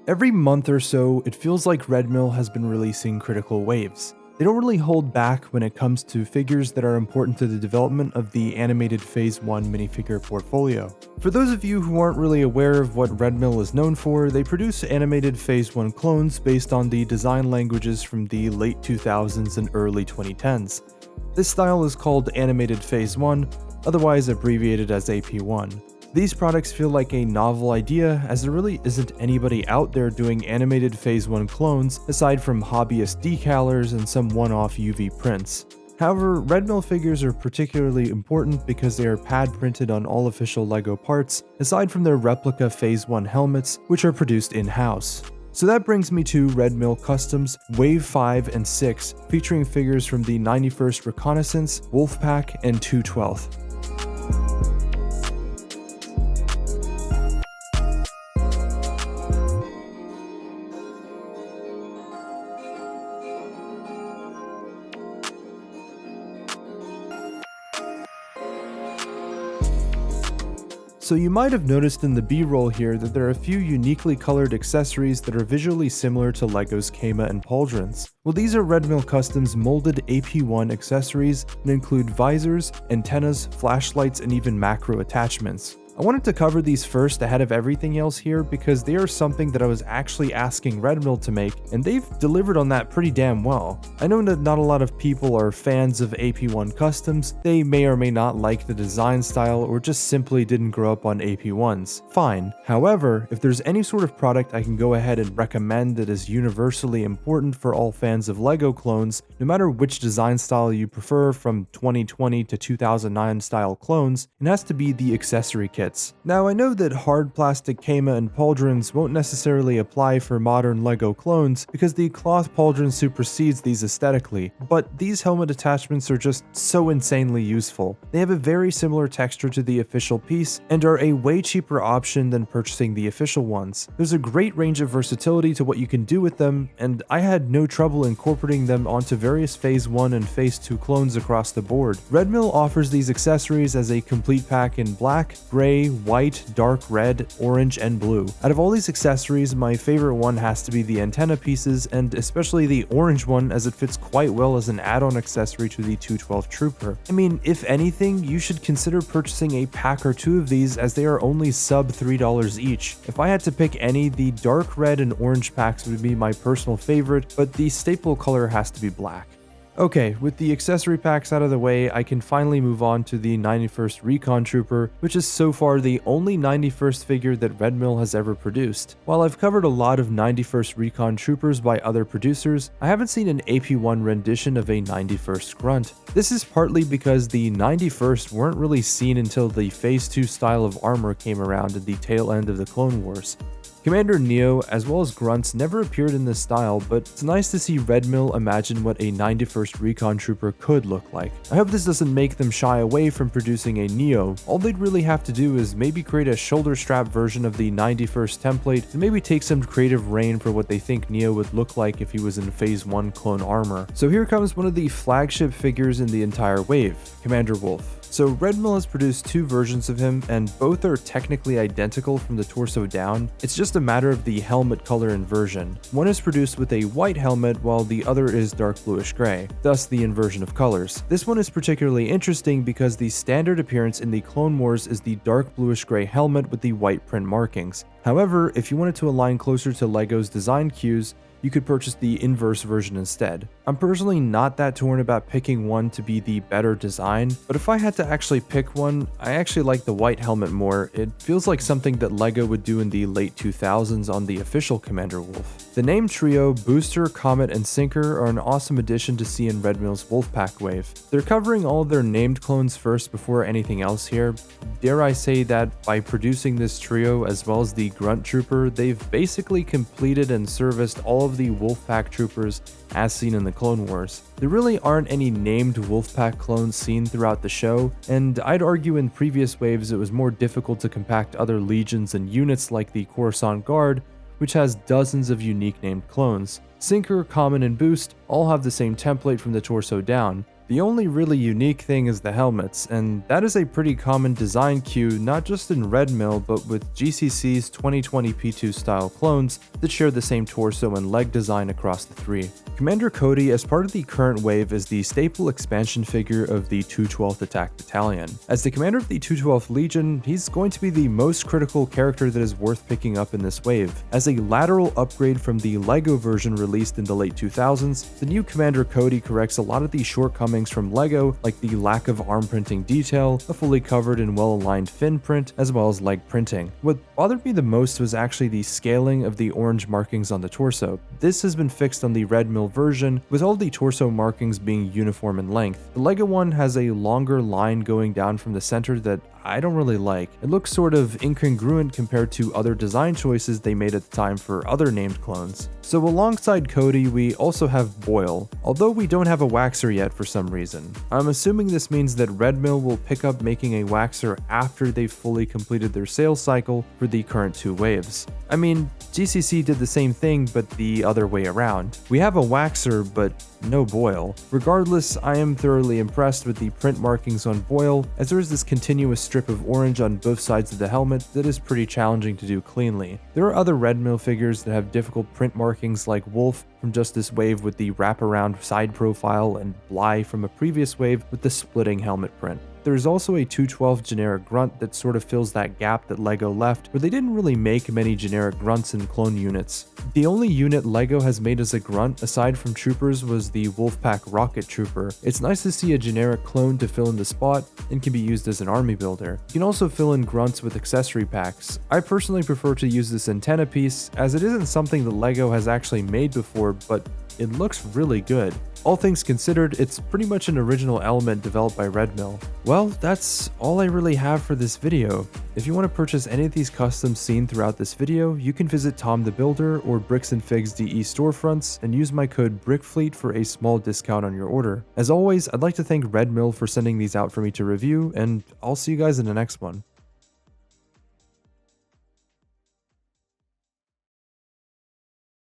Every month or so, it feels like Redmill has been releasing critical waves. They don't really hold back when it comes to figures that are important to the development of the animated Phase 1 minifigure portfolio. For those of you who aren't really aware of what Redmill is known for, they produce animated Phase 1 clones based on the design languages from the late 2000s and early 2010s. This style is called Animated Phase 1, otherwise abbreviated as AP1. These products feel like a novel idea, as there really isn't anybody out there doing animated Phase 1 clones aside from hobbyist decalers and some one-off UV prints. However, Redmill figures are particularly important because they are pad printed on all official LEGO parts, aside from their replica Phase 1 helmets, which are produced in-house. So that brings me to Redmill Custom's Wave 5 and 6, featuring figures from the 91st Reconnaissance, Wolfpack, and 212th. So you might have noticed in the B-roll here that there are a few uniquely colored accessories that are visually similar to LEGO's Kama and Pauldrons. Well, these are Redmill Custom's molded AP1 accessories and include visors, antennas, flashlights, and even macro attachments. I wanted to cover these first ahead of everything else here because they are something that I was actually asking Redmill to make, and they've delivered on that pretty damn well. I know that not a lot of people are fans of AP1 customs, they may or may not like the design style or just simply didn't grow up on AP1s. Fine. However, if there's any sort of product I can go ahead and recommend that is universally important for all fans of LEGO clones, no matter which design style you prefer from 2020 to 2009 style clones, it has to be the accessory kit. Now, I know that hard plastic Kama and Pauldrons won't necessarily apply for modern LEGO clones because the cloth Pauldron supersedes these aesthetically, but these helmet attachments are just so insanely useful. They have a very similar texture to the official piece and are a way cheaper option than purchasing the official ones. There's a great range of versatility to what you can do with them, and I had no trouble incorporating them onto various Phase 1 and Phase 2 clones across the board. Redmill offers these accessories as a complete pack in black, gray, white, dark red, orange, and blue. Out of all these accessories, my favorite one has to be the antenna pieces, and especially the orange one as it fits quite well as an add-on accessory to the 212 Trooper. I mean, if anything, you should consider purchasing a pack or two of these as they are only sub $3 each. If I had to pick any, the dark red and orange packs would be my personal favorite, but the staple color has to be black. Okay, with the accessory packs out of the way, I can finally move on to the 91st Recon Trooper, which is so far the only 91st figure that Redmill has ever produced. While I've covered a lot of 91st Recon Troopers by other producers, I haven't seen an AP1 rendition of a 91st Grunt. This is partly because the 91st weren't really seen until the Phase 2 style of armor came around at the tail end of the Clone Wars. Commander Neo, as well as Grunts, never appeared in this style, but it's nice to see Redmill imagine what a 91st Recon Trooper could look like. I hope this doesn't make them shy away from producing a Neo. All they'd really have to do is maybe create a shoulder strap version of the 91st template and maybe take some creative reign for what they think Neo would look like if he was in Phase 1 clone armor. So here comes one of the flagship figures in the entire wave, Commander Wolf. So Redmill has produced two versions of him, and both are technically identical from the torso down. It's just a matter of the helmet color inversion. One is produced with a white helmet while the other is dark bluish gray, thus the inversion of colors. This one is particularly interesting because the standard appearance in the Clone Wars is the dark bluish gray helmet with the white print markings. However, if you wanted to align closer to LEGO's design cues, you could purchase the inverse version instead. I'm personally not that torn about picking one to be the better design, but if I had to actually pick one, I actually like the white helmet more. It feels like something that LEGO would do in the late 2000s on the official Commander Wolf. The name trio, Booster, Comet, and Sinker are an awesome addition to see in Redmill's Wolfpack wave. They're covering all of their named clones first before anything else here. Dare I say that by producing this trio as well as the Grunt Trooper, they've basically completed and serviced all of the Wolfpack troopers as seen in the Clone Wars. There really aren't any named Wolfpack clones seen throughout the show, and I'd argue in previous waves it was more difficult to compact other legions and units like the Coruscant Guard, which has dozens of unique named clones. Sinker, Common, and Boost all have the same template from the torso down. The only really unique thing is the helmets, and that is a pretty common design cue not just in Redmill but with GCC's 2020 P2 style clones that share the same torso and leg design across the three. Commander Cody, as part of the current wave, is the staple expansion figure of the 212th Attack Battalion. As the commander of the 212th Legion, he's going to be the most critical character that is worth picking up in this wave. As a lateral upgrade from the LEGO version released in the late 2000s, the new Commander Cody corrects a lot of the shortcomings from LEGO, like the lack of arm printing detail, a fully covered and well-aligned fin print, as well as leg printing. What bothered me the most was actually the scaling of the orange markings on the torso. This has been fixed on the Redmill version, with all the torso markings being uniform in length. The LEGO one has a longer line going down from the center that I don't really like. It looks sort of incongruent compared to other design choices they made at the time for other named clones. So alongside Cody, we also have Boyle, although we don't have a waxer yet for some reason. I'm assuming this means that Redmill will pick up making a waxer after they've fully completed their sales cycle for the current two waves. I mean, GCC did the same thing, but the other way around. We have a waxer, but no Boyle. Regardless, I am thoroughly impressed with the print markings on Boyle, as there is this continuous strip of orange on both sides of the helmet that is pretty challenging to do cleanly. There are other Redmill figures that have difficult print markings like Wolf from just this wave with the wraparound side profile, and Bly from a previous wave with the splitting helmet print. There's also a 212 generic grunt that sort of fills that gap that LEGO left, where they didn't really make many generic grunts in clone units. The only unit LEGO has made as a grunt, aside from troopers, was the Wolfpack Rocket Trooper. It's nice to see a generic clone to fill in the spot and can be used as an army builder. You can also fill in grunts with accessory packs. I personally prefer to use this antenna piece, as it isn't something that LEGO has actually made before, but it looks really good. All things considered, it's pretty much an original element developed by Redmill. Well, that's all I really have for this video. If you want to purchase any of these customs seen throughout this video, you can visit Tom the Builder or Bricks and Figs DE storefronts and use my code BrickFleet for a small discount on your order. As always, I'd like to thank Redmill for sending these out for me to review, and I'll see you guys in the next one.